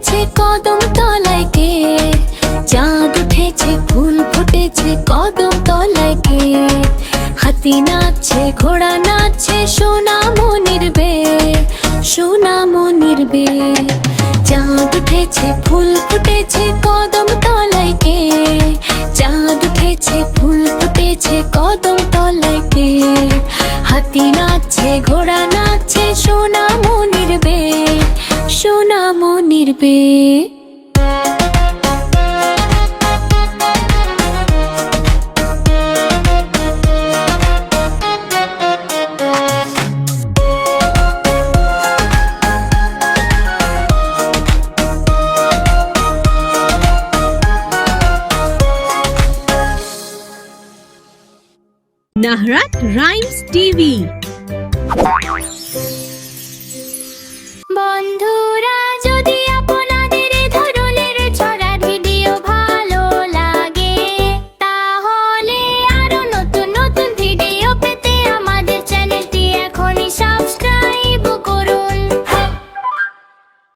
উঠেছে কদম তলায় কে, চাঁদ উঠেছে ফুল ফুটেছে কদম তলায় কে, হাতি নাচছে ঘোড়া নাচছে সোনা মনির বে, সোনা মনির বে। চাঁদ উঠেছে ফুল ফুটেছে কদম তলায় কে, চাঁদ উঠেছে ফুল ফুটেছে কদম তলায় কে, হাতি নাচছে ঘোড়া নাচছে সোনা মনির বে, সোনা মনির বে। Nahrat Rhymes TV